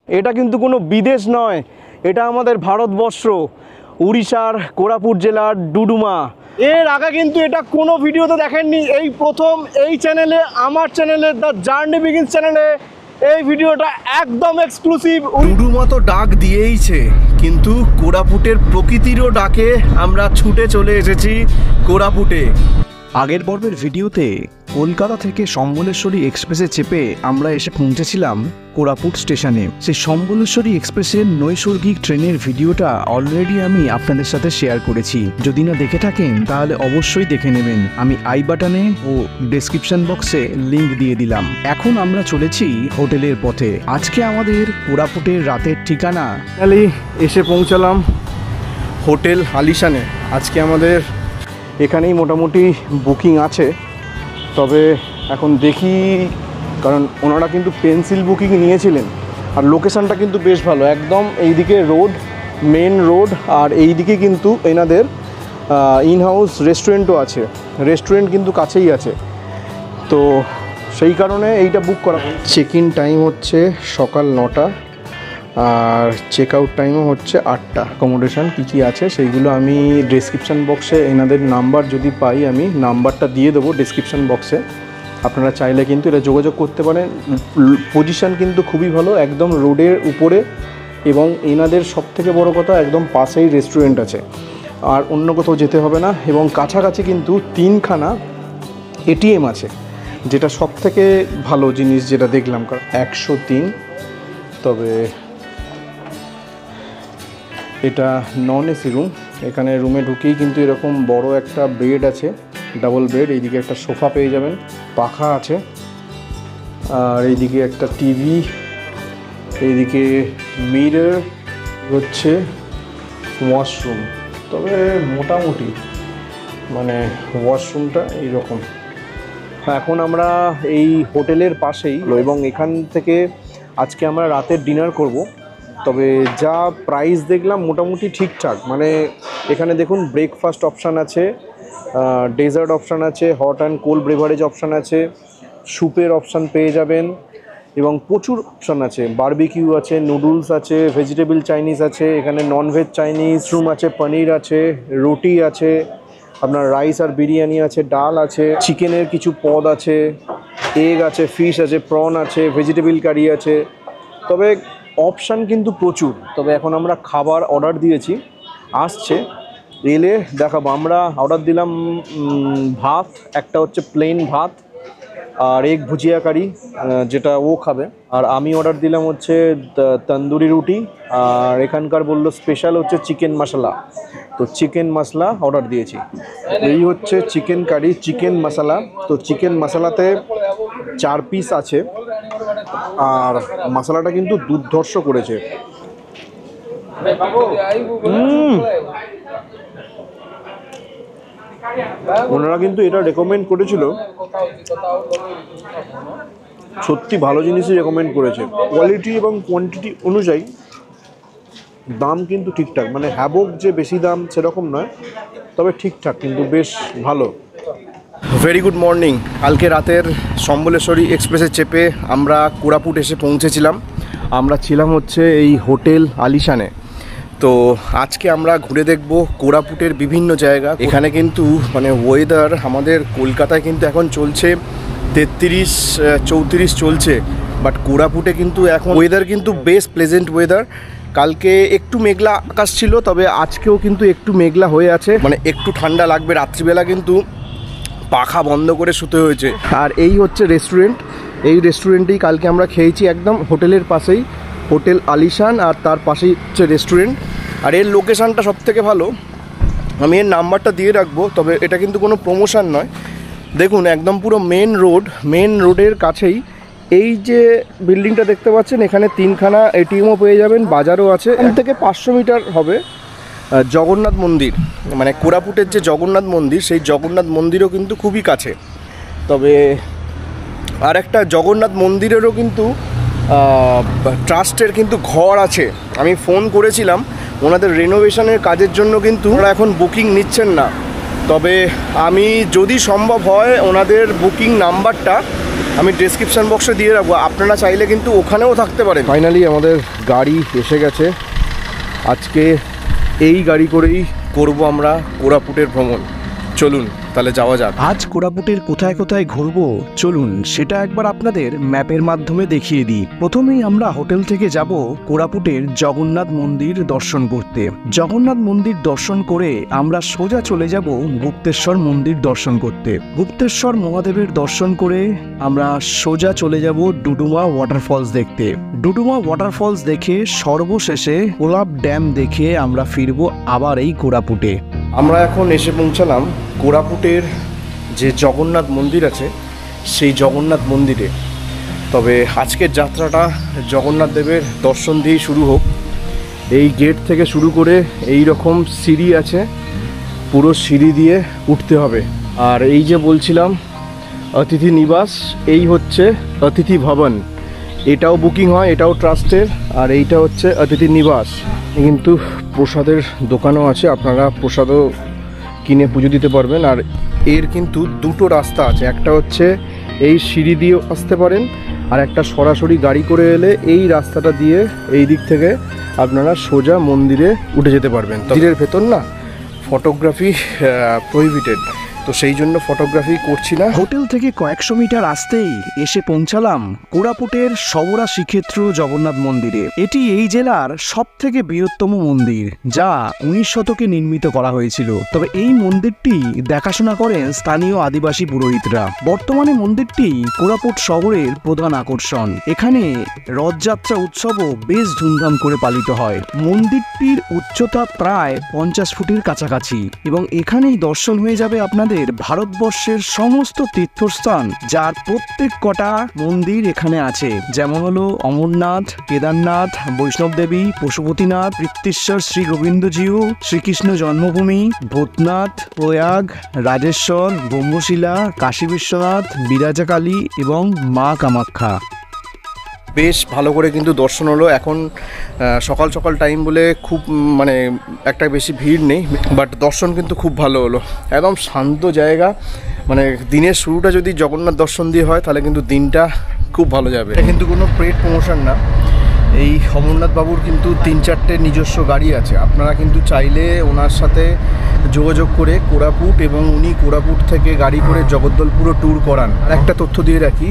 এটা কিন্তু কোনো বিদেশ নয়, এটা আমাদের ভারতবর্ষ, উড়িষ্যার কোরাপুট জেলার ডুডুমা। এর আগে কিন্তু এটা কোনো ভিডিওতে দেখেননি, এই প্রথম এই চ্যানেলে, আমার চ্যানেলে, দ্য জার্নি বিগিনস চ্যানেলে এই ভিডিওটা একদম এক্সক্লুসিভ। ডুডুমা তো ডাক দিয়েইছে, কিন্তু কোরাপুটের প্রকৃতিরও ডাকে আমরা ছুটে চলে এসেছি কোরাপুটে। আগের পর্বের ভিডিওতে কলকাতা থেকে সম্বলেশ্বরী এক্সপ্রেসে চেপে আমরা এসে পৌঁছেছিলাম কোরাপুট স্টেশনে। সেই সম্বলেশ্বরী এক্সপ্রেসের নৈসর্গিক ট্রেনের ভিডিওটা অলরেডি আমি আপনাদের সাথে শেয়ার করেছি। যদি না দেখে থাকেন তাহলে অবশ্যই দেখে নেবেন, আমি আই বাটনে ও ডেসক্রিপশন বক্সে লিংক দিয়ে দিলাম। এখন আমরা চলেছি হোটেলের পথে। আজকে আমাদের কোরাপুটের রাতের ঠিকানা। এসে পৌঁছালাম হোটেল আলিশানে। আজকে আমাদের এখানেই মোটামুটি বুকিং আছে, তবে এখন দেখি, কারণ ওনারা কিন্তু পেন্সিল বুকিং নিয়েছিলেন। আর লোকেশানটা কিন্তু বেশ ভালো, একদম এইদিকে রোড, মেন রোড, আর এইদিকে কিন্তু এনাদের ইনহাউস রেস্টুরেন্টও আছে। রেস্টুরেন্ট কিন্তু কাছেই আছে, তো সেই কারণে এইটা বুক করা। চেক ইন টাইম হচ্ছে সকাল 9টা আর চেক আউট টাইমও হচ্ছে 8টা। অ্যাকোমোডেশন কী কী আছে সেইগুলো আমি ডেসক্রিপশান বক্সে এনাদের নাম্বার যদি পাই আমি নাম্বারটা দিয়ে দেবো ডেসক্রিপশান বক্সে। আপনারা চাইলে কিন্তু এটা যোগাযোগ করতে পারেন। পজিশান কিন্তু খুবই ভালো, একদম রোডের উপরে, এবং এনাদের সবথেকে বড় কথা একদম পাশেই রেস্টুরেন্ট আছে, আর অন্য কোথাও যেতে হবে না। এবং কাছাকাছি কিন্তু 3খানা এটিএম আছে, যেটা সবথেকে ভালো জিনিস যেটা দেখলাম। কারণ 103, তবে এটা নন এসি রুম। এখানে রুমে ঢুকেই কিন্তু এরকম বড় একটা বেড আছে, ডাবল বেড। এইদিকে একটা সোফা পেয়ে যাবেন, পাখা আছে, আর এইদিকে একটা টিভি, এইদিকে মিরর, হচ্ছে ওয়াশরুম। তবে মোটামুটি মানে ওয়াশরুমটা এইরকম। এখন আমরা এই হোটেলের পাশেই, এবং এখান থেকে আজকে আমরা রাতের ডিনার করব। তবে যা প্রাইস দেখলাম মোটামুটি ঠিকঠাক। মানে এখানে দেখুন ব্রেকফাস্ট অপশান আছে, ডেজার্ট অপশান আছে, hot and cold beverage option আছে, স্যুপের অপশান পেয়ে যাবেন, এবং প্রচুর অপশান আছে। বারবিকিউ আছে, নুডলস আছে, ভেজিটেবল চাইনিজ আছে, এখানে ননভেজ চাইনিজ রুম আছে, পনির আছে, রুটি আছে, আপনার রাইস আর বিরিয়ানি আছে, ডাল আছে, চিকেনের কিছু পদ আছে, এগ আছে, ফিশ আছে, প্রন আছে, ভেজিটেবল কারি আছে। তবে অপশান কিন্তু প্রচুর। তবে এখন আমরা খাবার অর্ডার দিয়েছি, আসছে, এলে দেখাবো। আমরা অর্ডার দিলাম ভাত, একটা হচ্ছে প্লেন ভাত আর এগ ভুজিয়া কারি, যেটা ও খাবে। আর আমি অর্ডার দিলাম হচ্ছে তন্দুরি রুটি, আর এখানকার বললো স্পেশাল হচ্ছে চিকেন মশলা, তো চিকেন মশলা অর্ডার দিয়েছি। এই হচ্ছে চিকেন কারি, চিকেন মশলা। তো চিকেন মশলাতে 4 পিস আছে, আর মশলাটা কিন্তু দুর্ধর্ষ করেছে। ওনারা কিন্তু এটা রেকমেন্ড করেছিল, সত্যি ভালো জিনিসই রেকমেন্ড করেছে। কোয়ালিটি এবং কোয়ান্টিটি অনুযায়ী দাম কিন্তু ঠিকঠাক, মানে হ্যাবক যে বেশি দাম সেরকম নয়, তবে ঠিকঠাক, কিন্তু বেশ ভালো। Very good morning. কালকে রাতের সম্বলেশ্বরী এক্সপ্রেসে চেপে আমরা কোরাপুট এসে পৌঁছেছিলাম। আমরা ছিলাম হচ্ছে এই হোটেল আলিশানে। তো আজকে আমরা ঘুরে দেখব কোরাপুটের বিভিন্ন জায়গা। এখানে কিন্তু মানে ওয়েদার আমাদের কলকাতায় কিন্তু এখন চলছে 33-34 চলছে, বাট কোরাপুটে কিন্তু এখন ওয়েদার কিন্তু বেশ প্লেজেন্ট ওয়েদার। কালকে একটু মেঘলা আকাশ ছিল, তবে আজকেও কিন্তু একটু মেঘলা হয়ে আছে, মানে একটু ঠান্ডা লাগবে। রাত্রিবেলা কিন্তু পাখা বন্ধ করে শুতে হয়েছে। আর এই হচ্ছে রেস্টুরেন্ট, এই রেস্টুরেন্টেই কালকে আমরা খেয়েছি, একদম হোটেলের পাশেই, হোটেল আলিশান, আর তার পাশেই হচ্ছে রেস্টুরেন্ট। আর এর লোকেশানটা সবথেকে ভালো, আমি এর নাম্বারটা দিয়ে রাখবো। তবে এটা কিন্তু কোনো প্রমোশন নয়। দেখুন একদম পুরো মেন রোড, মেন রোডের কাছেই এই যে বিল্ডিংটা দেখতে পাচ্ছেন, এখানে 3খানা এটিএমও পেয়ে যাবেন, বাজারও আছে। এখান থেকে 500 মিটার হবে জগন্নাথ মন্দির, মানে কোরাপুটের যে জগন্নাথ মন্দির, সেই জগন্নাথ মন্দিরও কিন্তু খুবই কাছে। তবে আর একটা জগন্নাথ মন্দিরেরও কিন্তু ট্রাস্টের কিন্তু ঘর আছে। আমি ফোন করেছিলাম, ওনাদের রেনোভেশনের কাজের জন্য কিন্তু ওরা এখন বুকিং নিচ্ছেন না। তবে আমি যদি সম্ভব হয় ওনাদের বুকিং নাম্বারটা আমি ডেসক্রিপশন বক্সে দিয়ে রাখবো, আপনারা চাইলে কিন্তু ওখানেও থাকতে পারেন। ফাইনালি আমাদের গাড়ি এসে গেছে। আজকে এই গাড়ি করেই করব আমরা কোরাপুটের ভ্রমণ। চলুন তাহলে যাওয়া যাক। আজ কোরাপুটের কোথায় কোথায় ঘুরবো চলুন সেটা একবার আপনাদের ম্যাপের মাধ্যমে দেখিয়ে দিই। প্রথমেই আমরা হোটেল থেকে যাব কোরাপুটের জগন্নাথ মন্দির দর্শন করতে। জগন্নাথ মন্দির দর্শন করে আমরা সোজা চলে যাব গুপ্তেশ্বর মন্দির দর্শন করতে। গুপ্তেশ্বর মহাদেবের দর্শন করে আমরা সোজা চলে যাব ডুডুমা ওয়াটারফলস দেখতে। ডুডুমা ওয়াটারফলস দেখে সর্বশেষে কোলাব ড্যাম দেখে আমরা ফিরবো আবার এই কোরাপুটে। আমরা এখন এসে পৌঁছালাম কোরাপুটের যে জগন্নাথ মন্দির আছে সেই জগন্নাথ মন্দিরে। তবে আজকের যাত্রাটা জগন্নাথ দেবের দর্শন দিয়েই শুরু হোক। এই গেট থেকে শুরু করে এই রকম সিঁড়ি আছে, পুরো সিঁড়ি দিয়ে উঠতে হবে। আর এই যে বলছিলাম অতিথি নিবাস, এই হচ্ছে অতিথি ভবন। এটাও বুকিং হয়, এটাও ট্রাস্টের। আর এইটা হচ্ছে অতিথি নিবাস। কিন্তু প্রসাদের দোকানও আছে, আপনারা প্রসাদও কিনে পুজো দিতে পারবেন। আর এর কিন্তু দুটো রাস্তা আছে, একটা হচ্ছে এই সিঁড়ি দিয়ে আসতে পারেন, আর একটা সরাসরি গাড়ি করে এলে এই রাস্তাটা দিয়ে এই দিক থেকে আপনারা সোজা মন্দিরে উঠে যেতে পারবেন। মন্দিরের ভেতর না ফটোগ্রাফি প্রহিবিটেড, তো সেই জন্য ফটোগ্রাফি করছি না। হোটেল থেকে কয়েকশো মিটার আসতেই এসে পৌঁছালাম কোরাপুটের সবরা শ্রীক্ষেত্র জগন্নাথ মন্দিরে। এটি এই জেলার সব থেকে বৃহত্তম মন্দির, যা 19 শতকে নির্মিত করা হয়েছিল। তবে এই মন্দিরটি দেখাশোনা করেন স্থানীয় আদিবাসী পুরোহিতরা। বর্তমানে মন্দিরটি কোরাপুট শহরের প্রধান আকর্ষণ। এখানে রথযাত্রা উৎসবও বেশ ধুমধাম করে পালিত হয়। মন্দিরটির উচ্চতা প্রায় 50 ফুটের কাছাকাছি এবং এখানেই দর্শন হয়ে যাবে আপনাদের ভারতবর্ষের সমস্ত তীর্থস্থান, যার প্রত্যেক কটা মন্দির এখানে আছে। যেমন হলো অমরনাথ, কেদারনাথ, বৈষ্ণব দেবী, পশুপতিনাথ, পৃথ্বীশ্বর শ্রী গোবিন্দজিউ, শ্রীকৃষ্ণ জন্মভূমি, ভূতনাথ, প্রয়াগ, রাজেশ্বর, ব্রহ্মশিলা, কাশী বিশ্বনাথ, বিরাজাকালী এবং মা কামাখ্যা। বেশ ভালো করে কিন্তু দর্শন হলো। এখন সকাল সকাল টাইম বলে খুব মানে একটা বেশি ভিড় নেই, বাট দর্শন কিন্তু খুব ভালো হলো। একদম শান্ত জায়গা, মানে দিনের শুরুটা যদি জগন্নাথ দর্শন দিয়ে হয় তাহলে কিন্তু দিনটা খুব ভালো যাবে। এটা কিন্তু কোনো পেড প্রমোশন না। এই অমরনাথ বাবুর কিন্তু 3-4টে নিজস্ব গাড়ি আছে। আপনারা কিন্তু চাইলে ওনার সাথে যোগাযোগ করে কোরাপুট, এবং উনি কোরাপুট থেকে গাড়ি করে জগদ্দলপুরও ট্যুর করান। একটা তথ্য দিয়ে রাখি,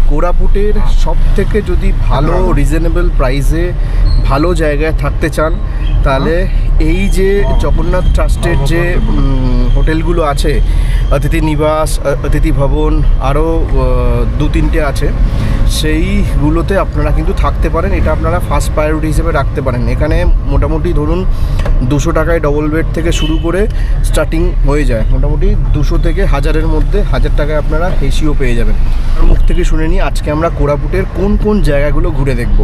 কোরাপুটের সব থেকে যদি ভালো রিজনেবল প্রাইসে ভালো জায়গায় থাকতে চান তাহলে এই যে জগন্নাথ ট্রাস্টের যে হোটেলগুলো আছে, অতিথি নিবাস, অতিথি ভবন, আরও 2-3টে আছে, সেইগুলোতে আপনারা কিন্তু থাকতে পারেন। এটা আপনারা ফার্স্ট প্রায়োরিটি হিসেবে রাখতে পারেন। এখানে মোটামুটি ধরুন 200 টাকায় ডবল বেড থেকে শুরু করে স্টার্টিং হয়ে যায়। মোটামুটি 200 থেকে 1000-এর মধ্যে, 1000 টাকায় আপনারা এসিও পেয়ে যাবেন। মুখ থেকে শুনে নিই আজকে আমরা কোরাপুটের কোন কোন জায়গাগুলো ঘুরে দেখব।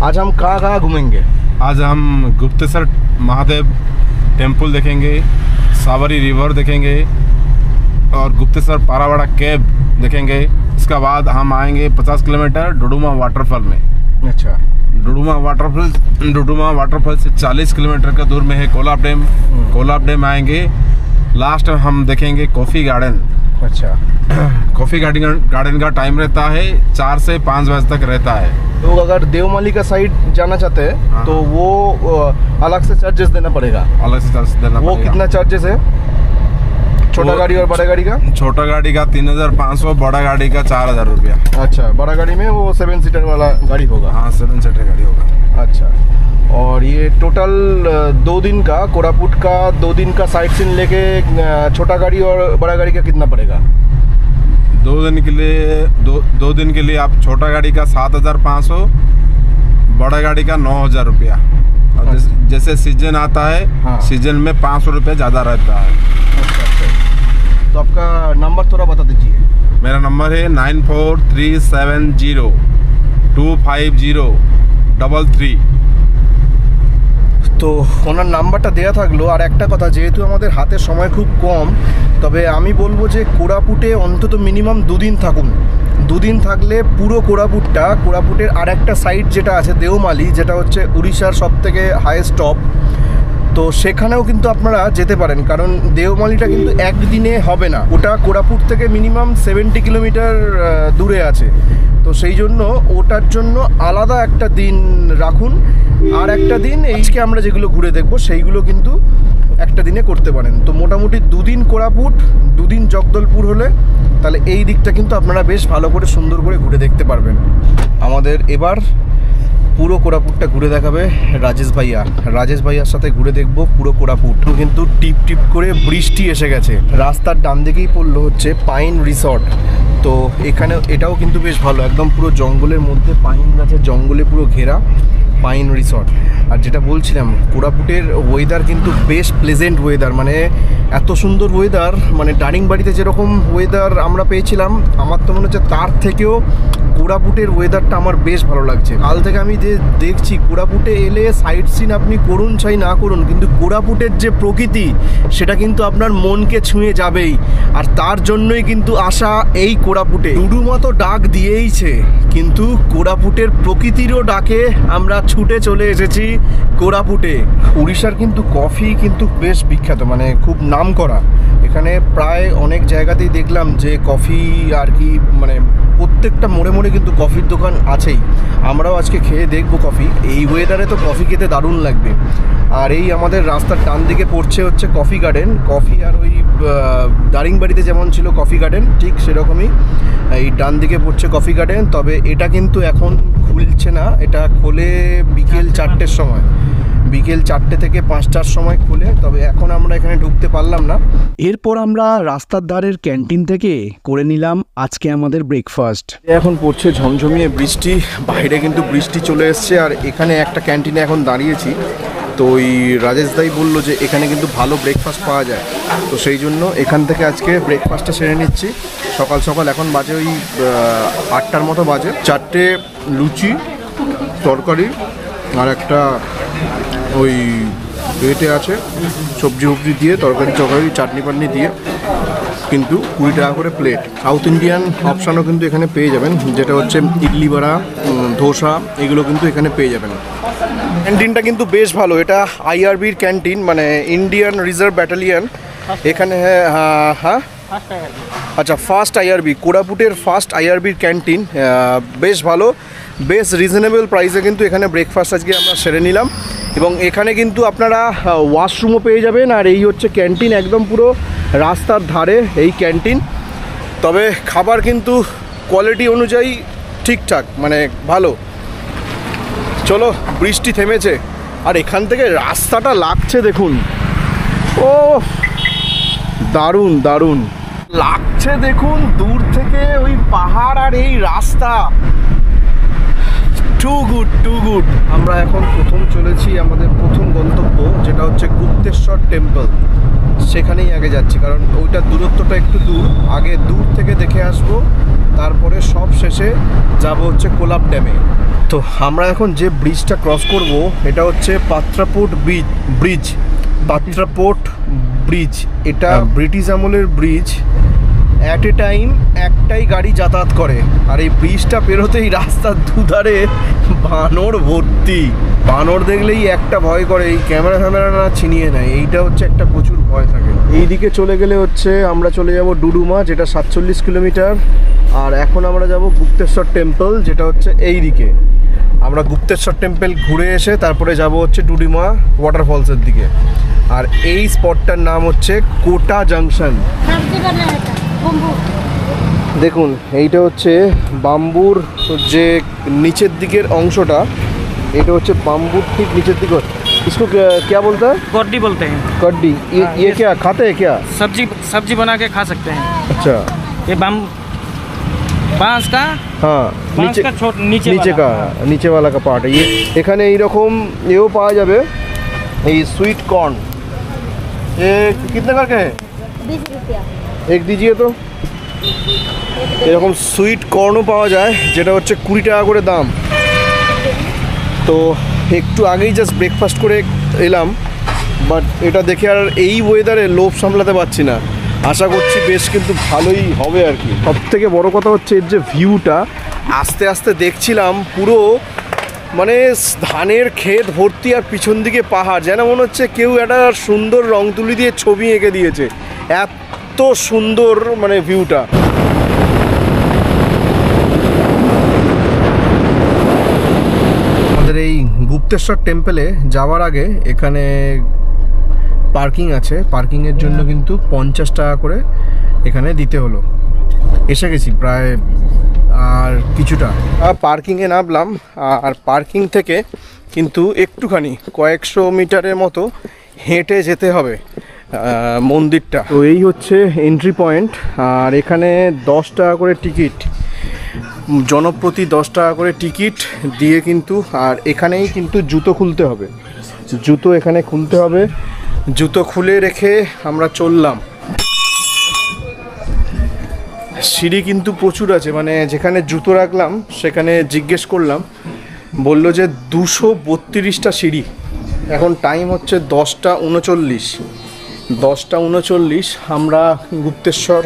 আজ हम कहाँ घूमेंगे? आज हम गुप्तेश्वर महादेव टेम्पल देखेंगे, साबरी रिवर देखेंगे और गुप्तेश्वर पारावाड़ा केव देखेंगे। इसके बाद हम आएंगे 50 किलोमीटर डुडुमा वाटरफॉल में। अच्छा, डुडुमा वाटरफॉल से 40 किलोमीटर का दूर में है कोलाब डैम। कोलाब डैम आएंगे। लास्ट हम देखेंगे कॉफ़ी गार्डन। अच्छा, कॉफ़ी गार्डन का टाइम रहता है 4 से 5 बजे तक रहता है। लोग अगर देवमाली का साइड जाना चाहते हैं तो वो अलग से चार्जेस देना पड़ेगा। अलग से चार्ज देना वो पड़ेगा। कितना चार्जेस है? छोटा गाड़ी और बड़ा गाड़ी का? छोटा गाड़ी का 3500, बड़ा गाड़ी का 4000 रुपया। अच्छा, बड़ा गाड़ी में वो 7 सीटर वाला गाड़ी होगा। हाँ, 7 सीटर गाड़ी होगा। अच्छा, और ये टोटल 2 दिन का, कोरापुट का 2 दिन का साइट सीन लेके छोटा गाड़ी और बड़ा गाड़ी का कितना पड़ेगा? 2 दिन के लिए आप छोटा गाड़ी का 7500, बड़ा गाड़ी का 9000 रुपया। और जैसे सीजन आता है, हाँ। सीजन में 500 रुपया ज़्यादा रहता है। अच्छा, तो आपका नंबर थोड़ा बता दीजिए। मेरा नंबर है 9437025033। তো ওনার নাম্বারটা দেয়া থাকলো। আর একটা কথা, যেহেতু আমাদের হাতে সময় খুব কম, তবে আমি বলবো যে কোরাপুটে অন্তত মিনিমাম 2 দিন থাকুন। 2 দিন থাকলে পুরো কোরাপুটের আর একটা সাইড যেটা আছে দেওমালি, যেটা হচ্ছে উড়িষ্যার সব থেকে হাইয়েস্ট টপ, তো সেখানেও কিন্তু আপনারা যেতে পারেন, কারণ দেওমালিটা কিন্তু একদিনে হবে না, ওটা কোরাপুট থেকে মিনিমাম 70 কিলোমিটার দূরে আছে। তো সেই জন্য ওটার জন্য আলাদা একটা দিন রাখুন, আর একটা দিন এইকে আমরা যেগুলো ঘুরে দেখব সেইগুলো কিন্তু একটা দিনে করতে পারেন। তো মোটামুটি 2 দিন কোরাপুট, 2 দিন জগদলপুর হলে তাহলে এই দিকটা কিন্তু আপনারা বেশ ভালো করে সুন্দর করে ঘুরে দেখতে পারবেন। আমাদের এবার পুরো কোরাপুটটা ঘুরে দেখাবে রাজেশ ভাইয়ার সাথে ঘুরে দেখব পুরো কোরাপুট। কিন্তু টিপ টিপ করে বৃষ্টি এসে গেছে, রাস্তার ডান দিকেই পড়লো হচ্ছে পাইন রিসর্ট। তো এখানে এটাও কিন্তু বেশ ভালো, একদম পুরো জঙ্গলের মধ্যে, পাইন গাছের জঙ্গলে পুরো ঘেরা পাইন রিসর্ট। আর যেটা বলছিলাম, কোরাপুটের ওয়েদার কিন্তু বেশ প্লেজেন্ট ওয়েদার, মানে এত সুন্দর ওয়েদার, মানে দারিংবাড়িতে যেরকম ওয়েদার আমরা পেয়েছিলাম, আমার তো মনে হচ্ছে তার থেকেও কোরাপুটের ওয়েদারটা আমার বেশ ভালো লাগছে। কাল থেকে আমি যে দেখছি কোরাপুটে এলে সাইট সিন আপনি করুন চাই না করুন, কিন্তু কোরাপুটের যে প্রকৃতি সেটা কিন্তু আপনার মনকে ছুঁয়ে যাবেই। আর তার জন্যই কিন্তু আসা এই কোরাপুটে। ডুডুমা তো ডাক দিয়েইছে, কিন্তু কোরাপুটের প্রকৃতিরও ডাকে আমরা ছুটে চলে এসেছি কোরাপুটে। উড়িষ্যার কিন্তু কফি কিন্তু বেশ বিখ্যাত, মানে খুব নাম করা। এখানে প্রায় অনেক জায়গাতেই দেখলাম যে কফি আর কি, মানে প্রত্যেকটা মোড়ে মোড়ে কিন্তু কফির দোকান আছেই। আমরাও আজকে খেয়ে দেখবো কফি, এই ওয়েদারে তো কফি খেতে দারুণ লাগবে। আর এই আমাদের রাস্তার ডান দিকে পড়ছে হচ্ছে কফি গার্ডেন। কফি আর ওই দারিংবাড়িতে যেমন ছিল কফি গার্ডেন, ঠিক সেরকমই এই ডান দিকে পড়ছে কফি গার্ডেন। তবে এটা কিন্তু এখন খুলছে না, এটা খোলে বিকেল 4টের সময়, বিকেল 4টে থেকে 5টার সময় খুলে। তবে এখন আমরা এখানে ঢুকতে পারলাম না। এরপর আমরা রাস্তার ধারের ক্যান্টিন থেকে করে নিলাম আজকে আমাদের ব্রেকফাস্ট। এখন পড়ছে ঝমঝমিয়ে বৃষ্টি, বাইরে কিন্তু বৃষ্টি চলে এসছে। আর এখানে একটা ক্যান্টিনে এখন দাঁড়িয়েছি, তো ওই রাজেশ দাই বললো যে এখানে কিন্তু ভালো ব্রেকফাস্ট পাওয়া যায়। তো সেই জন্য এখান থেকে আজকে ব্রেকফাস্টটা সেরে নিচ্ছি। সকাল সকাল এখন বাজে ওই 8টার মতো বাজে। 4টে লুচি, তরকারি, আর একটা ওই এতে আছে সবজি ফবজি দিয়ে, তরকারি চাটনি পাটনি দিয়ে, কিন্তু 20 টাকা করে প্লেট। সাউথ ইন্ডিয়ান অপশানও কিন্তু এখানে পেয়ে যাবেন, যেটা হচ্ছে ইডলি বড়া, ধোসা, এগুলো কিন্তু এখানে পেয়ে যাবেন। ক্যান্টিনটা কিন্তু বেশ ভালো, এটা আইআরবির ক্যান্টিন, মানে ইন্ডিয়ান রিজার্ভ ব্যাটালিয়ান। এখানে হ্যাঁ আচ্ছা, ফার্স্ট আইআরবি, কোরাপুটের ফার্স্ট আইআরবির ক্যান্টিন। বেশ ভালো, বেশ রিজনেবল প্রাইসে কিন্তু এখানে ব্রেকফাস্ট আজকে আমরা সেরে নিলাম। এবং এখানে কিন্তু আপনারা ওয়াশরুমও পেয়ে যাবেন। আর এই হচ্ছে ক্যান্টিন, একদম পুরো রাস্তার ধারে এই ক্যান্টিন। তবে খাবার কিন্তু কোয়ালিটি অনুযায়ী ঠিকঠাক, মানে ভালো। চলো, বৃষ্টি থেমেছে, আর এখান থেকে রাস্তাটা লাগছে দেখুন, ও দারুণ দারুণ লাগছে দেখুন দূর থেকে ওই পাহাড় আর এই রাস্তা, টু গুড। আমরা এখন প্রথম চলেছি আমাদের প্রথম গন্তব্য, যেটা হচ্ছে গুপ্তেশ্বর টেম্পল। সেখানেই আগে যাচ্ছি, কারণ ওইটার দূরত্বটা একটু দূর। আগে দূর থেকে দেখে আসবো, তারপরে সব শেষে যাব হচ্ছে কোলাব ড্যামে। তো আমরা এখন যে ব্রিজটা ক্রস করব, এটা হচ্ছে পাত্রাপোর্ট ব্রিজ। পাত্রাপোর্ট ব্রিজ, এটা ব্রিটিশ আমলের ব্রিজ। অ্যাট এ টাইম একটাই গাড়ি যাতায়াত করে। আর এই ব্রিজটা পেরোতেই রাস্তার দুধারে বানর ভর্তি। বানর দেখলেই একটা ভয় করে, এই ক্যামেরা না ছিনিয়ে নেয়, এইটা হচ্ছে একটা প্রচুর ভয় থাকে। এই দিকে চলে গেলে হচ্ছে আমরা চলে যাব ডুডুমা, যেটা 47 কিলোমিটার। আর এখন আমরা যাব গুপ্তেশ্বর টেম্পল, যেটা হচ্ছে এই দিকে। আমরা গুপ্তেশ্বর টেম্পল ঘুরে এসে তারপরে যাব হচ্ছে ডুডুমা ওয়াটারফলসের দিকে। আর এই স্পটটার নাম হচ্ছে কোটা জাংশন। দেখুন, এইটা হচ্ছে বাম্বুর যে নিচের দিকের অংশটা, এটা হচ্ছে বাম্বুর ঠিক নিচের দিকে। इसको क्या बोलता है? कड्डी बोलते हैं। कड्डी। ये क्या खाते हैं क्या? सब्जी बना के खा सकते हैं। अच्छा, ये बांस का, हाँ, नीचे वाला का पार्ट है ये। এখানে এইরকম এও পাওয়া যাবে, এই সুইট কর্ন। ये कितने करके है? 20 रुपया। एक दीजिए तो। এরকম সুইট কর্নও পাওয়া যায়, যেটা হচ্ছে 20 টাকা করে দাম। তো একটু আগেই জাস্ট ব্রেকফাস্ট করে এলাম, বাট এটা দেখে আর এই ওয়েদারে লোভ সামলাতে পারছি না। আশা করছি বেশ কিন্তু ভালোই হবে আর কি। সব থেকে বড় কথা হচ্ছে এর যে ভিউটা, আস্তে আস্তে দেখছিলাম পুরো মানে ধানের ক্ষেত ভর্তি আর পিছন দিকে পাহাড়, যেন মনে হচ্ছে কেউ একটা সুন্দর রং তুলি দিয়ে ছবি এঁকে দিয়েছে, এত সুন্দর মানে ভিউটা। আমাদের এই গুপ্তেশ্বর টেম্পলে যাওয়ার আগে এখানে পার্কিং আছে, পার্কিংয়ের জন্য কিন্তু 50 টাকা করে এখানে দিতে হলো। এসে গেছি প্রায় আর কিছুটা, পার্কিংয়ে নামলাম। আর পার্কিং থেকে কিন্তু একটুখানি কয়েকশো মিটারের মতো হেঁটে যেতে হবে মন্দিরটা। তো এই হচ্ছে এন্ট্রি পয়েন্ট। আর এখানে 10 টাকা করে টিকিট, জনপ্রতি 10 টাকা করে টিকিট দিয়ে কিন্তু, আর এখানেই কিন্তু জুতো খুলতে হবে, জুতো এখানে খুলতে হবে। জুতো খুলে রেখে আমরা চললাম। সিঁড়ি কিন্তু প্রচুর আছে, মানে যেখানে জুতো রাখলাম সেখানে জিজ্ঞেস করলাম, বলল যে 232টা সিঁড়ি। এখন টাইম হচ্ছে 10টা 39। আমরা গুপ্তেশ্বর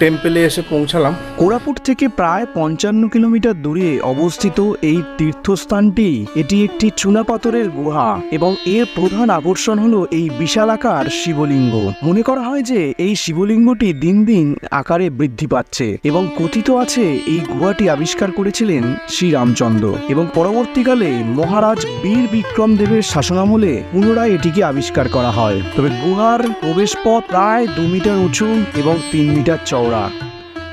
টেম্পলে এসে পৌঁছালাম। কোরাপুট থেকে প্রায় 55 কিলোমিটার দূরে অবস্থিত এই তীর্থস্থানটি, এটি একটি চুনাপাথরের গুহা এবং এর প্রধান আকর্ষণ হলো এই বিশালাকার শিবলিঙ্গ। মনে করা হয় যে এই শিবলিঙ্গটি দিন দিন আকারে বৃদ্ধি পাচ্ছে এবং কথিত আছে এই গুহাটি আবিষ্কার করেছিলেন শ্রীরামচন্দ্র এবং পরবর্তীকালে মহারাজ বীর বিক্রম দেবের শাসনামলে পুনরায় এটিকে আবিষ্কার করা হয়। তবে গুহার প্রবেশপথ প্রায় 2 মিটার উঁচু এবং 3 মিটার চওড়া।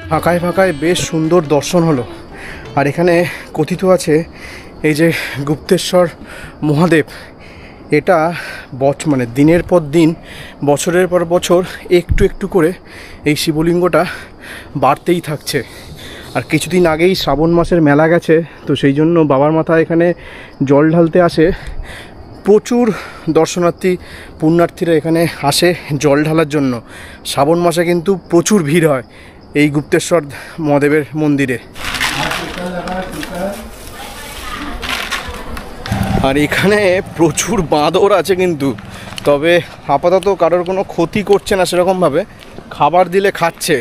ফাঁকায় ফাঁকায় বেশ সুন্দর দর্শন হলো। আর এখানে কথিত আছে এই যে গুপ্তেশ্বর মহাদেব, এটা মানে দিনের পর দিন, বছরের পর বছর একটু একটু করে এই শিবলিঙ্গটা বাড়তেই থাকছে। আর কিছুদিন আগেই শ্রাবণ মাসের মেলা গেছে, তো সেই জন্য বাবার মাথায় এখানে জল ঢালতে আসে প্রচুর দর্শনার্থী, পুণ্যার্থীরা এখানে আসে জল ঢালার জন্য। শ্রাবণ মাসে কিন্তু প্রচুর ভিড় হয় এই গুপ্তেশ্বর মহাদেবের মন্দিরে। আর এখানে প্রচুর বাঁদর আছে কিন্তু, তবে আপাতত কারোর কোনো ক্ষতি করছে না সেরকমভাবে, খাবার দিলে খাচ্ছে।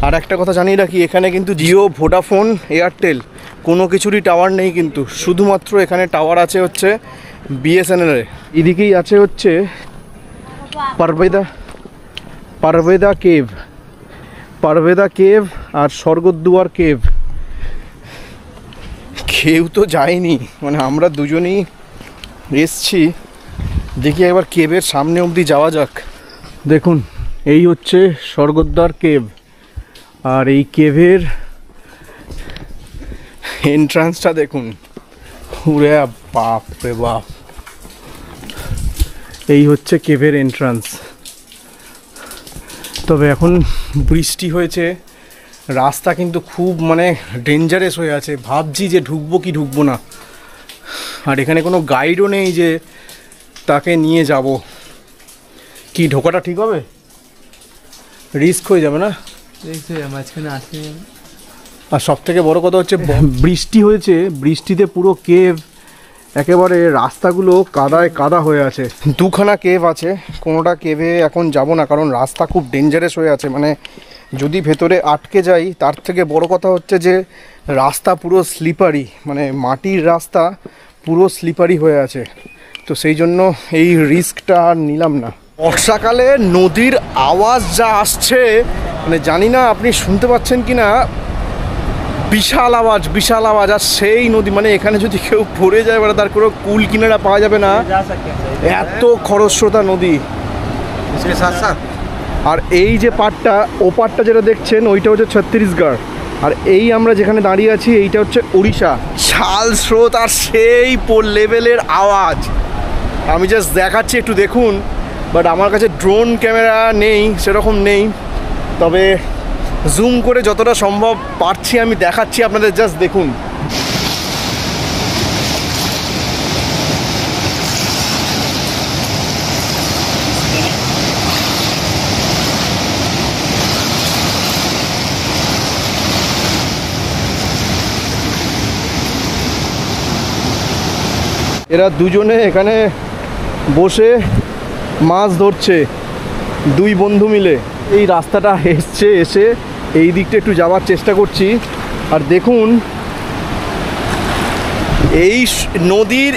আর একটা কথা জানিয়ে রাখি, এখানে কিন্তু জিও, ভোডাফোন, এয়ারটেল কোনো কিছুরই টাওয়ার নেই কিন্তু, শুধুমাত্র এখানে টাওয়ার আছে হচ্ছে বিএসএনএল-এর। এদিকেই আছে হচ্ছে পারভেদা কেভ আর স্বর্গদ্বার কেভ। কেউ তো যায়নি, মানে আমরা দুজনেই এসছি। দেখি একবার কেভের সামনে অবধি যাওয়া যাক। দেখুন এই হচ্ছে স্বর্গদ্বার কেভ, আর এই কেভের এন্ট্রান্সটা দেখুন, ওরে বাপ রে বাপ, এই হচ্ছে কেভের এন্ট্রান্স। তবে এখন বৃষ্টি হয়েছে, রাস্তা কিন্তু খুব মানে ডেঞ্জারাস হয়ে আছে, ভাবছি যে ঢুকবো কি ঢুকবো না। আর এখানে কোনো গাইডও নেই যে তাকে নিয়ে যাব। কি ঢোকাটা ঠিক হবে? রিস্ক হয়ে যাবে না? মাঝখানে আসে। আর সব থেকে বড় কথা হচ্ছে বৃষ্টি হয়েছে, বৃষ্টিতে পুরো কেভ একেবারে রাস্তাগুলো কাদায় কাদা হয়ে আছে। দুখানা কেভ আছে, কোনোটা কেভে এখন যাব না, কারণ রাস্তা খুব ডেঞ্জারাস হয়ে আছে। মানে যদি ভেতরে আটকে যাই, তার থেকে বড় কথা হচ্ছে যে রাস্তা পুরো স্লিপারি, মানে মাটির রাস্তা পুরো স্লিপারি হয়ে আছে। তো সেই জন্য এই রিস্কটা আর নিলাম না। বর্ষাকালে নদীর আওয়াজ যা আসছে, মানে জানি না আপনি শুনতে পাচ্ছেন কি না, বিশাল আওয়াজ। আর সেই নদী, মানে এখানে যদি কেউ পড়ে যায় মানে তার কোনো কুল কিনারা পাওয়া যাবে না, এত খরস্রোতা নদী। আর এই যে পাটটা, ও পাটটা যেটা দেখছেন ওইটা হচ্ছে ছত্তিশগড়, আর এই আমরা যেখানে দাঁড়িয়ে আছি এইটা হচ্ছে উড়িষ্যা। শাল স্রোত আর সেই লেভেলের আওয়াজ। আমি জাস্ট দেখাচ্ছি, একটু দেখুন। বাট আমার কাছে ড্রোন ক্যামেরা নেই, সেরকম নেই, তবে জুম করে যতটা সম্ভব পারছি আমি দেখাচ্ছি আপনাদের, জাস্ট দেখুন। এরা দুজনে এখানে বসে মাছ ধরছে, দুই বন্ধু মিলে। এই রাস্তাটা এসে এই দিকটা একটু যাওয়ার চেষ্টা করছি। আর দেখুন এই নদীর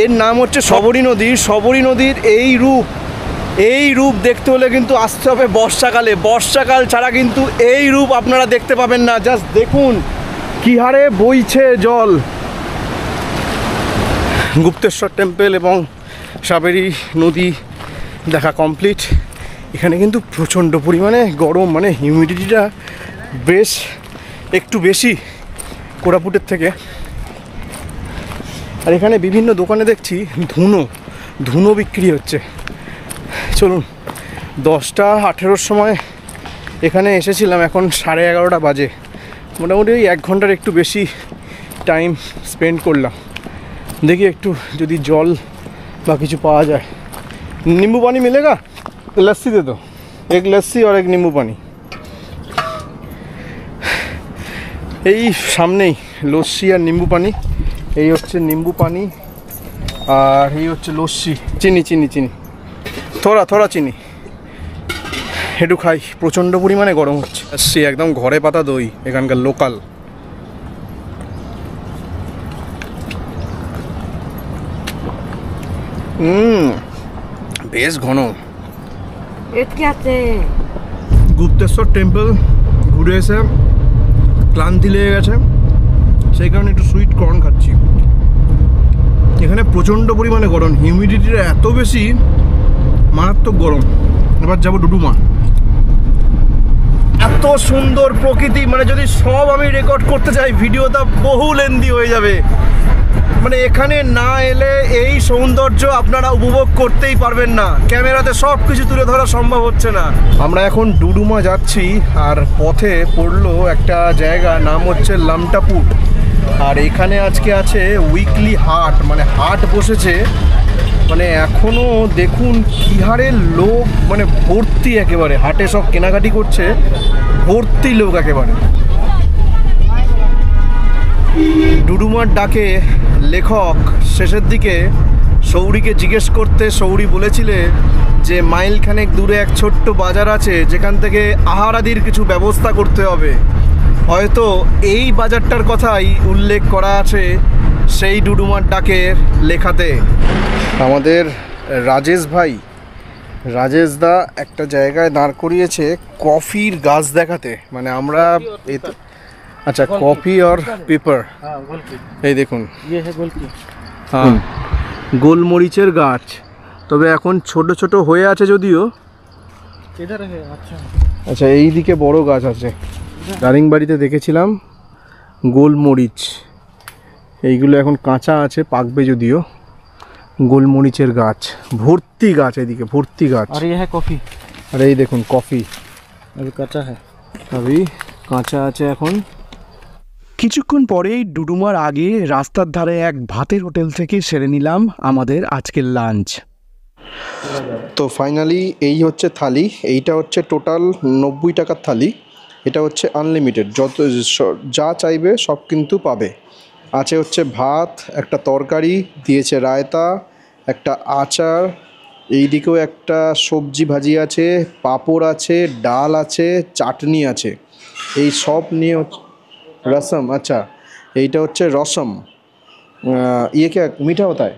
এর নাম হচ্ছে শবরী নদীর এই রূপ দেখতে হলে কিন্তু আসতে হবে বর্ষাকাল ছাড়া কিন্তু এই রূপ আপনারা দেখতে পাবেন না। জাস্ট দেখুন কি হারে বইছে জল। গুপ্তেশ্বর টেম্পল এবং সাবেরি নদী দেখা কমপ্লিট। এখানে কিন্তু প্রচণ্ড পরিমাণে গরম, মানে হিউমিডিটিটা একটু বেশি কোরাপুটের থেকে। আর এখানে বিভিন্ন দোকানে দেখছি ধুনো বিক্রি হচ্ছে। চলুন, 10:18 সময় এখানে এসেছিলাম, এখন 11:30 বাজে। মোটামুটি ওই 1 ঘন্টার একটু বেশি টাইম স্পেন্ড করলাম। দেখি একটু যদি জল বা কিছু পাওয়া যায়। नींबू पानी मिलेगा? लस्सी दे दो, एक लस्सी और एक नींबू पानी। এই সামনেই লস্যি আর নিম্বু পানি। এই হচ্ছে নিম্বু পানি আর এই হচ্ছে লস্যি। চিনি থোড়া চিনি একটু খাই। প্রচণ্ড পরিমাণে গরম হচ্ছে। আসছি একদম ঘরে পাতা দই, এখানকার লোকাল। বেশ ঘন। গুপ্তেশ্বর টেম্পল ঘুরে এসে ক্লান্তি লেগে গেছে, সেই কারণে একটু সুইট কর্ন খাচ্ছি। এখানে প্রচণ্ড পরিমাণে গরম, হিউমিডিটিটা এত বেশি, মারাত্মক গরম। এবার যাবো ডুডুমা। এত সুন্দর প্রকৃতি, মানে যদি সব আমি রেকর্ড করতে চাই ভিডিওটা বহু লেন্দি হয়ে যাবে। মানে এখানে না এলে এই সৌন্দর্য আপনারা উপভোগ করতেই পারবেন না। ক্যামেরাতে সব কিছু তুলে ধরা সম্ভব হচ্ছে না। আমরা এখন ডুডুমা যাচ্ছি, আর পথে পড়লো একটা জায়গা, নাম হচ্ছে লামটাপুট। আর এখানে আজকে আছে উইকলি হাট, মানে হাট বসেছে। মানে এখনও দেখুন কি হারে লোক, মানে ভর্তি একেবারে। হাটে সব কেনাকাটি করছে, ভর্তি লোক একেবারে। ডুডুমার ডাকে লেখক শেষের দিকে সৌরিকে জিজ্ঞেস করতে, সৌরি বলেছিলে যে মাইলখানেক দূরে এক ছোট্ট বাজার আছে যেখান থেকে আহার আদির কিছু ব্যবস্থা করতে হবে। হয়তো এই বাজারটার কথাই উল্লেখ করা আছে সেই ডুডুমার ডাকের লেখাতে। আমাদের রাজেশ দা একটা জায়গায় দাঁড় করিয়েছে কফির গাছ দেখাতে। মানে আমরা আচ্ছা, কফি আর পেপার, এই দেখুন হ্যাঁ গোলমরিচের গাছ। তবে এখন ছোট ছোট হয়ে আছে যদিও। আচ্ছা, এই দিকে বড় গাছ আছে। দারিংবাড়িতে দেখেছিলাম গোলমরিচ, এইগুলো এখন কাঁচা আছে, পাকবে যদিও। গোলমরিচের গাছ, ভর্তি গাছ, এদিকে ভর্তি গাছ। और ये है कॉफी। আর এই দেখুন কফি अभी कच्चा है। কাঁচা আছে এখন। কিছুক্ষণ পরেই ডুডুমার আগে রাস্তার ধারে এক ভাতের হোটেল থেকে সেরে নিলাম আমাদের আজকের লাঞ্চ। তো ফাইনালি এই হচ্ছে থালি। এইটা হচ্ছে টোটাল 90 টাকার থালি। এটা হচ্ছে আনলিমিটেড, যত যা চাইবে সব কিন্তু পাবে। আছে হচ্ছে ভাত, একটা তরকারি দিয়েছে, রায়তা, একটা আচার, এই দিকেও একটা সবজি ভাজি আছে, পাঁপড় আছে, ডাল আছে, চাটনি আছে। এই সব নিয়ে রসম। আচ্ছা, এইটা হচ্ছে রসম। ইয়ে কে মিঠা হতা হয়,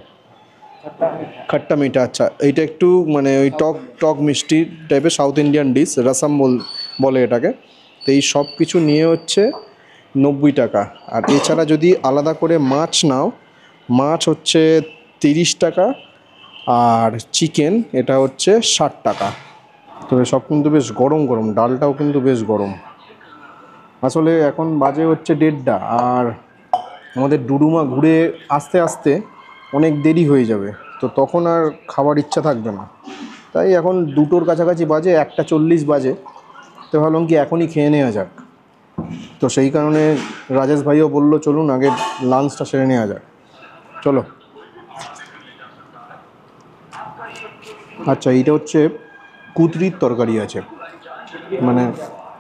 খট্টা মিঠা। আচ্ছা, এইটা একটু মানে ওই টক মিষ্টি টাইপের সাউথ ইন্ডিয়ান ডিশ, রসম বলে এটাকে। তো এই সব কিছু নিয়ে হচ্ছে 90 টাকা। আর এছাড়া যদি আলাদা করে মাছ নাও, মাছ হচ্ছে 30 টাকা, আর চিকেন এটা হচ্ছে 60 টাকা। তবে সব কিন্তু বেশ গরম গরম, ডালটাও কিন্তু বেশ গরম। আসলে এখন বাজে হচ্ছে 1:30, আর আমাদের ডুডুমা ঘুরে আসতে আসতে অনেক দেরি হয়ে যাবে। তো তখন আর খাবার ইচ্ছা থাকবে না, তাই এখন 2টোর কাছাকাছি বাজে, 1:40 বাজে। তো ভাবলাম কি এখনই খেয়ে নেওয়া যাক। তো সেই কারণে রাজেশ ভাইও বললো চলুন আগে লাঞ্চটা সেরে নেওয়া যাক, চলো। আচ্ছা, এইটা হচ্ছে কুতরির তরকারি আছে, মানে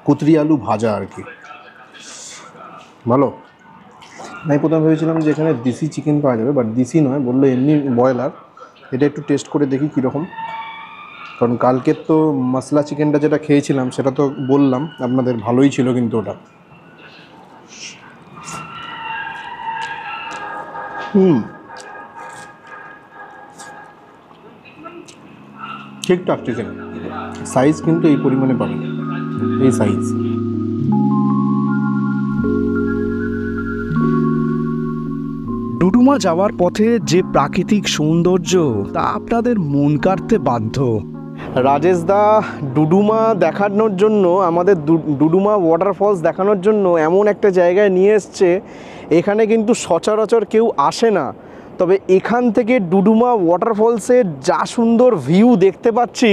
কুতরি আলু ভাজা আর কি, ভালো। আমি প্রথমে ভেবেছিলাম যে এখানে দেশি চিকেন পাওয়া যাবে, বাট দেশি নয়, বললো এমনি ব্রয়লার। এটা একটু টেস্ট করে দেখি কীরকম, কারণ কালকের তো মশলা চিকেনটা যেটা খেয়েছিলাম সেটা তো বললাম আপনাদের ভালোই ছিল, কিন্তু ওটা ঠিকঠাক চিকেন, সাইজ কিন্তু এই পরিমাণে পাবেন, এই সাইজ। ডুডুমা যাওয়ার পথে যে প্রাকৃতিক সৌন্দর্য তা আপনাদের মন কাড়তে বাধ্য। রাজেশ দা ডুডুমা দেখানোর জন্য, আমাদের ডুডুমা ওয়াটারফলস দেখানোর জন্য এমন একটা জায়গায় নিয়ে এসছে, এখানে কিন্তু সচরাচর কেউ আসে না। তবে এখান থেকে ডুডুমা ওয়াটারফলসের যা সুন্দর ভিউ দেখতে পাচ্ছি,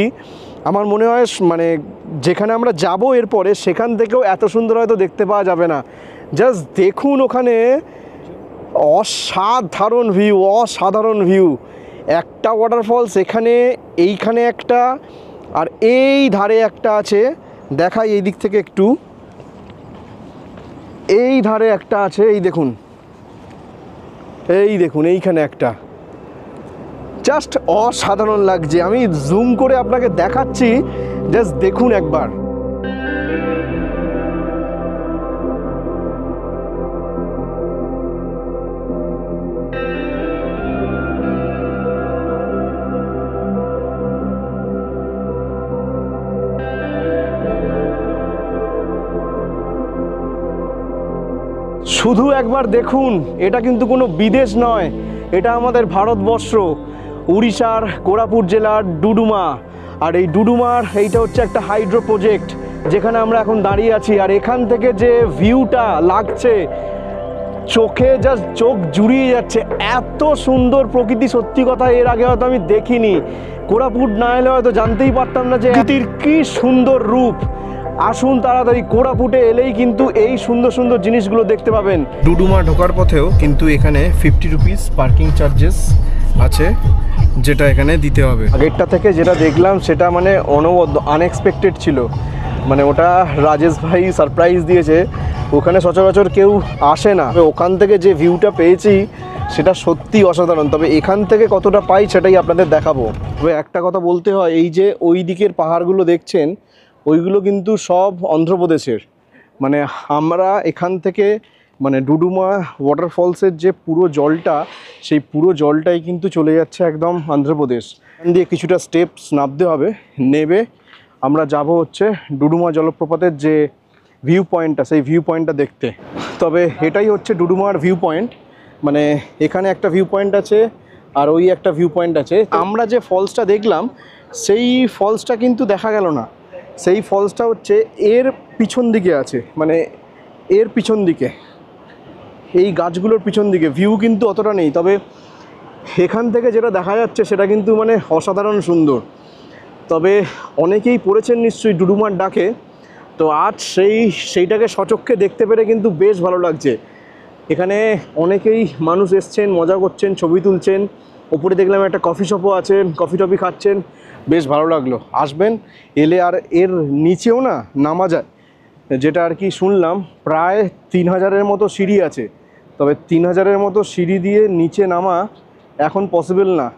আমার মনে হয় মানে যেখানে আমরা যাব এরপরে সেখান থেকেও এত সুন্দর হয়তো দেখতে পাওয়া যাবে না। জাস্ট দেখুন ওখানে অসাধারণ ভিউ, অসাধারণ ভিউ। একটা ওয়াটারফলস এখানে, এইখানে একটা, আর এই ধারে একটা আছে, দেখাই এই দিক থেকে একটু, এই ধারে একটা আছে, এই দেখুন, এই দেখুন এইখানে একটা, জাস্ট অসাধারণ লাগছে। আমি জুম করে আপনাকে দেখাচ্ছি, জাস্ট দেখুন একবার। শুধু একবার দেখুন, এটা কিন্তু কোনো বিদেশ নয়, এটা আমাদের ভারতবর্ষ, উড়িষ্যার কোরাপুট জেলার ডুডুমা। আর এই ডুডুমার এইটা হচ্ছে একটা হাইড্রো প্রজেক্ট যেখানে আমরা এখন দাঁড়িয়ে আছি। আর এখান থেকে যে ভিউটা লাগছে, চোখে জাস্ট চোখ জুড়িয়ে যাচ্ছে। এত সুন্দর প্রকৃতি সত্যি কথা এর আগে হয়তো আমি দেখিনি। কোরাপুট না এলে হয়তো জানতেই পারতাম না যে প্রকৃতির কী সুন্দর রূপ। আসুন তাড়াতাড়ি, কোরাপুটে এলেই কিন্তু এই সুন্দর সুন্দর জিনিসগুলো দেখতে পাবেন। ডুডুমা ঢোকার পথেও কিন্তু এখানে 50 রুপিস পার্কিং চার্জেস আছে, যেটা এখানে দিতে হবে। আগেরটা থেকে যেটা দেখলাম সেটা মানে অনবদ্য, আনএক্সপেক্টেড ছিল। মানে ওটা রাজেশ ভাই সারপ্রাইজ দিয়েছে, ওখানে সচরাচর কেউ আসে না। ওখান থেকে যে ভিউটা পেয়েছি সেটা সত্যি অসাধারণ। তবে এখান থেকে কতটা পাই সেটাই আপনাদের দেখাবো। তবে একটা কথা বলতে হয়, এই যে ওই দিকের পাহাড়গুলো দেখছেন, ওইগুলো কিন্তু সব অন্ধ্রপ্রদেশের। মানে আমরা এখান থেকে, মানে ডুডুমা ওয়াটারফলসের যে পুরো জলটা, সেই পুরো জলটাই কিন্তু চলে যাচ্ছে একদম অন্ধ্রপ্রদেশ। এখান দিয়ে কিছুটা স্টেপস নামতে হবে, নেবে আমরা যাব হচ্ছে ডুডুমা জলপ্রপাতের যে ভিউ পয়েন্টটা, সেই ভিউ পয়েন্টটা দেখতে। তবে এটাই হচ্ছে ডুডুমার ভিউ পয়েন্ট। মানে এখানে একটা ভিউ পয়েন্ট আছে আর ওই একটা ভিউ পয়েন্ট আছে। আমরা যে ফলসটা দেখলাম সেই ফলসটা কিন্তু দেখা গেল না। সেই ফলসটা হচ্ছে এর পিছন দিকে আছে, মানে এর পিছন দিকে, এই গাছগুলোর পিছন দিকে। ভিউ কিন্তু অতটা নেই, তবে এখান থেকে যেটা দেখা যাচ্ছে সেটা কিন্তু মানে অসাধারণ সুন্দর। তবে অনেকেই পড়েছেন নিশ্চয়ই ডুডুমার ডাকে, তো আজ সেইটাকে সচক্ষে দেখতে পেরে কিন্তু বেশ ভালো লাগছে। এখানে অনেকেই মানুষ এসছেন, মজা করছেন, ছবি তুলছেন। ওপরে দেখলাম একটা কফি শপও আছে, কফি টফি খাচ্ছেন, বেশ ভালো লাগলো। আসবেন, এলে আর এর নিচেও না নামা যায়, যেটা আর কি শুনলাম প্রায় 3000-এর মতো সিঁড়ি আছে। তবে 3000-এর মতো সিঁড়ি দিয়ে নিচে নামা এখন পসিবল না,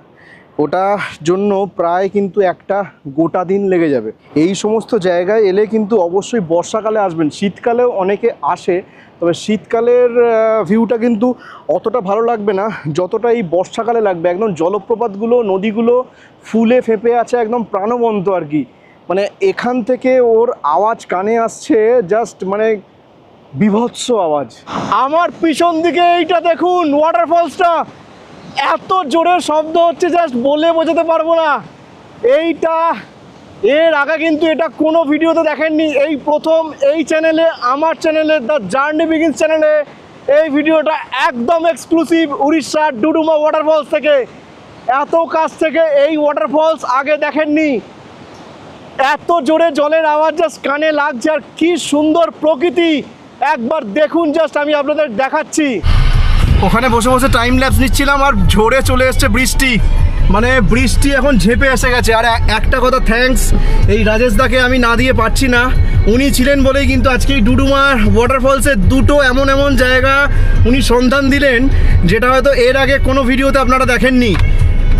ওটার জন্য প্রায় কিন্তু একটা গোটা দিন লেগে যাবে। এই সমস্ত জায়গায় এলে কিন্তু অবশ্যই বর্ষাকালে আসবেন। শীতকালেও অনেকে আসে, তবে শীতকালের ভিউটা কিন্তু অতটা ভালো লাগবে না যতটা এই বর্ষাকালে লাগবে। একদম জলপ্রপাতগুলো, নদীগুলো ফুলে ফেঁপে আছে, একদম প্রাণবন্ত আর কি। মানে এখান থেকে ওর আওয়াজ কানে আসছে, জাস্ট মানে বিভৎস আওয়াজ। আমার পিছন দিকে এইটা দেখুন, ওয়াটারফলসটা এত জোরে শব্দ হচ্ছে, জাস্ট বলে বোঝাতে পারবো না। এইটা এর আগে কিন্তু এটা কোনো ভিডিওতে দেখেননি, এই প্রথম এই চ্যানেলে, আমার চ্যানেলে, দ্য জার্নি বিগিনস চ্যানেলে এই ভিডিওটা একদম এক্সক্লুসিভ উড়িষ্যার ডুডুমা ওয়াটারফলস থেকে। এত কাছ থেকে এই ওয়াটারফলস আগে দেখেননি। এত জোরে জলের আওয়াজ জাস্ট কানে লাগছে, আর কি সুন্দর প্রকৃতি একবার দেখুন। জাস্ট আমি আপনাদের দেখাচ্ছি। ওখানে বসে বসে টাইম ল্যাপস নিচ্ছিলাম, আর ঝরে চলে এসছে বৃষ্টি। মানে বৃষ্টি এখন ঝেঁপে এসে গেছে। আর একটা কথা, থ্যাঙ্কস এই রাজেশ দাকে আমি না দিয়ে পারছি না। উনি ছিলেন বলেই কিন্তু আজকে এই ডুডুমা ওয়াটারফলসের দুটো এমন এমন জায়গা উনি সন্ধান দিলেন, যেটা হয়তো এর আগে কোনো ভিডিওতে আপনারা দেখেননি।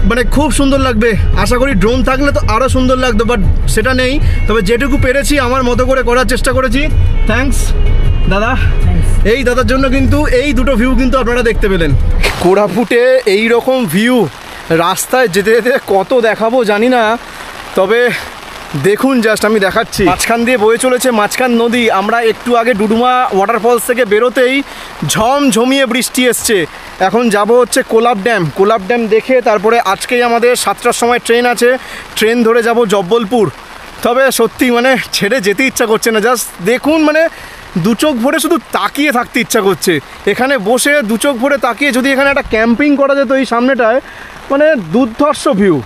মানে খুব সুন্দর লাগবে। আশা করি ড্রোন থাকলে তো আরও সুন্দর লাগতো, বাট সেটা নেই। তবে যেটুকু পেরেছি আমার মতো করে করার চেষ্টা করেছি। থ্যাঙ্কস। দাদা, এই দাদার জন্য কিন্তু এই দুটো ভিউ কিন্তু আপনারা দেখতে পেলেন। কোরাপুটে এই রকম ভিউ রাস্তায় যেতে যেতে কত দেখাবো জানি না, তবে দেখুন জাস্ট আমি দেখাচ্ছি। মাঝখান দিয়ে বয়ে চলেছে মাঝখান নদী। আমরা একটু আগে ডুডুমা ওয়াটারফলস থেকে বেরোতেই ঝমঝমিয়ে বৃষ্টি এসছে। এখন যাব হচ্ছে কোলাব ড্যাম। কোলাব ড্যাম দেখে তারপরে আজকেই আমাদের 7টার সময় ট্রেন আছে, ট্রেন ধরে যাব জব্বলপুর। তবে সত্যি মানে ছেড়ে যেতে ইচ্ছা করছে না। জাস্ট দেখুন, মানে দু চোখ ভরে শুধু তাকিয়ে থাকতে ইচ্ছা করছে। এখানে বসে দু চোখ ভরে তাকিয়ে যদি এখানে একটা ক্যাম্পিং করা যেত এই সামনেটায়, মানে দুর্ধর্ষ ভিউ।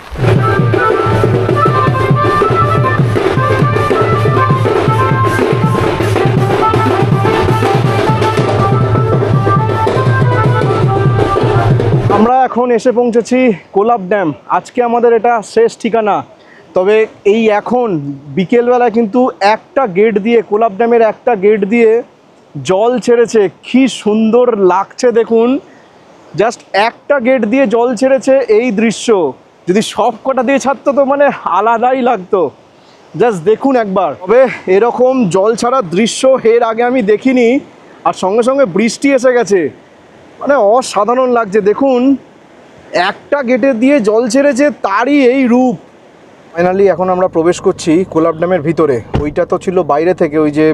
আমরা এখন এসে পৌঁছেছি কোলাব ড্যাম। আজকে আমাদের এটা শেষ ঠিকানা। তবে এই এখন বিকেলবেলা কিন্তু একটা গেট দিয়ে, কোলাব ড্যামের একটা গেট দিয়ে জল ছেড়েছে। কি সুন্দর লাগছে দেখুন, জাস্ট একটা গেট দিয়ে জল ছেড়েছে। এই দৃশ্য যদি সব কটা দিয়ে ছাড়তো তো মানে আলাদাই লাগতো। জাস্ট দেখুন একবার। তবে এরকম জল ছাড়ার দৃশ্য এর আগে আমি দেখিনি, আর সঙ্গে সঙ্গে বৃষ্টি এসে গেছে, মানে অসাধারণ লাগছে। দেখুন, একটা গেটে দিয়ে জল ছেড়েছে, তারই এই রূপ। ফাইনালি এখন আমরা প্রবেশ করছি কোলাব ড্যামের ভিতরে। ওইটা তো ছিল বাইরে থেকে, ওই যে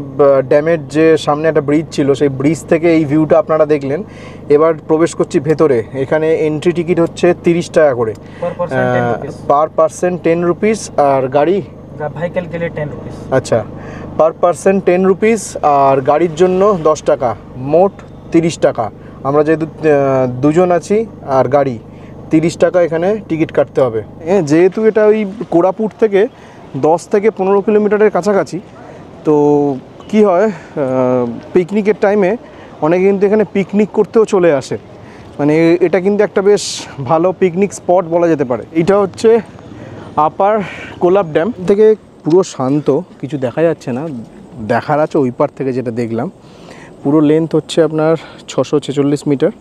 ড্যামের যে সামনে একটা ব্রিজ ছিল, সেই ব্রিজ থেকে এই ভিউটা আপনারা দেখলেন। এবার প্রবেশ করছি ভেতরে। এখানে এন্ট্রি টিকিট হচ্ছে 30 টাকা করে, পার পার্সন 10 রুপিস। আর গাড়ি व्हीकल के लिए 10 रुपीस। আচ্ছা, পার পার্সন 10 রুপিস, আর গাড়ির জন্য 10 টাকা, মোট 30 টাকা। আমরা যেহেতু দুজন আছি আর গাড়ি, 30 টাকা এখানে টিকিট কাটতে হবে। যেহেতু এটা ওই কোরাপুট থেকে 10 থেকে 15 কিলোমিটারের কাছাকাছি, তো কি হয়, পিকনিকের টাইমে অনেকে কিন্তু এখানে পিকনিক করতেও চলে আসে। মানে এটা কিন্তু একটা বেশ ভালো পিকনিক স্পট বলা যেতে পারে। এটা হচ্ছে আপার কোলাব ড্যাম থেকে। পুরো শান্ত, কিছু দেখা যাচ্ছে না, দেখার আছে ওই পার থেকে যেটা দেখলাম। পুরো লেন্থ হচ্ছে আপনার 646 মিটার,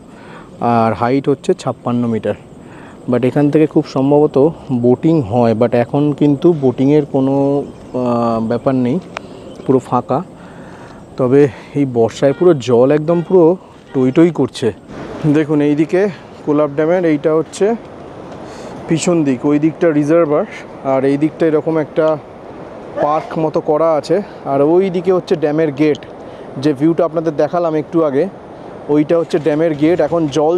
আর হাইট হচ্ছে 56 মিটার। বাট এখান থেকে খুব সম্ভবত বোটিং হয়, বাট এখন কিন্তু বোটিংয়ের কোনো ব্যাপার নেই, পুরো ফাঁকা। তবে এই বর্ষায় পুরো জল একদম পুরো টই টই করছে। দেখুন এইদিকে কোলাব ড্যামের এইটা হচ্ছে পিছন দিক, ওই দিকটা রিজার্ভার, আর এই দিকটা এরকম একটা পার্ক মতো করা আছে। আর ওই দিকে হচ্ছে ড্যামের গেট, যে ভিউটা আপনাদের দেখালাম একটু আগে, ওইটা হচ্ছে ড্যামের গেট। এখন জল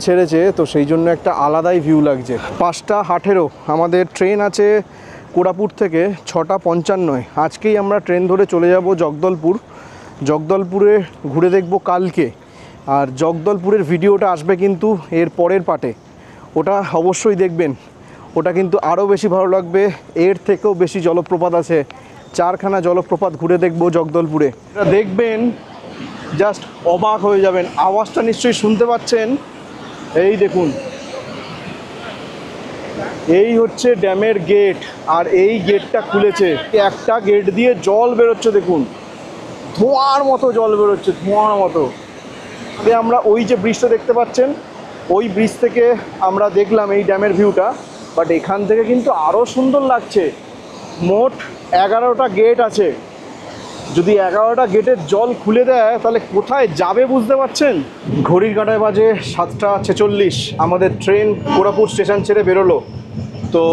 ছেড়েছে, তো সেই জন্য একটা আলাদাই ভিউ লাগছে। 5:18 আমাদের ট্রেন আছে কোরাপুট থেকে 6:55। আজকেই আমরা ট্রেন ধরে চলে যাব জগদলপুরে ঘুরে দেখব কালকে। আর জগদলপুরের ভিডিওটা আসবে কিন্তু এর পরের পার্টে, ওটা অবশ্যই দেখবেন। ওটা কিন্তু আরও বেশি ভালো লাগবে। এর থেকেও বেশি জলপ্রপাত আছে, 4খানা জলপ্রপাত ঘুরে দেখব জগদলপুরে। এটা দেখবেন, জাস্ট অবাক হয়ে যাবেন। আওয়াজটা নিশ্চয়ই শুনতে পাচ্ছেন, এই দেখুন, এই হচ্ছে ড্যামের গেট। আর এই গেটটা খুলেছে, একটা গেট দিয়ে জল বেরোচ্ছে, দেখুন ধোঁয়ার মতো জল বেরোচ্ছে, ধোঁয়ার মতো। আমরা ওই যে ব্রিজটা দেখতে পাচ্ছেন, ওই ব্রিজ থেকে আমরা দেখলাম এই ড্যামের ভিউটা। বাট এখান থেকে কিন্তু আরও সুন্দর লাগছে। মোট 11টা গেট আছে। যদি 11টা গেটের জল খুলে দেয় তাহলে কোথায় যাবে বুঝতে পারছেন। ঘড়ির কাঁটায় বাজে 7:46। আমাদের ট্রেন কোরাপুট স্টেশন ছেড়ে বেরোলো। তো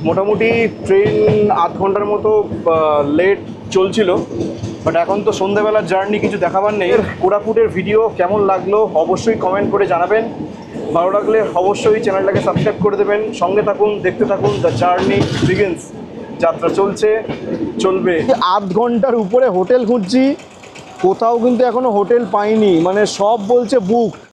মোটামুটি ট্রেন আধ ঘন্টার মতো লেট চলছিল। বাট এখন তো সন্ধ্যেবেলার জার্নি, কিছু দেখাবার নেই। কোরাপুটের ভিডিও কেমন লাগলো অবশ্যই কমেন্ট করে জানাবেন। ভালো লাগলে অবশ্যই চ্যানেলটাকে সাবস্ক্রাইব করে দেবেন। সঙ্গে থাকুন, দেখতে থাকুন। The journey begins. যাত্রা চলবে। আধ ঘন্টার উপরে হোটেল খুঁজছি, কোথাও কিন্তু এখনো হোটেল পাইনি। মানে সব বলছে বুক।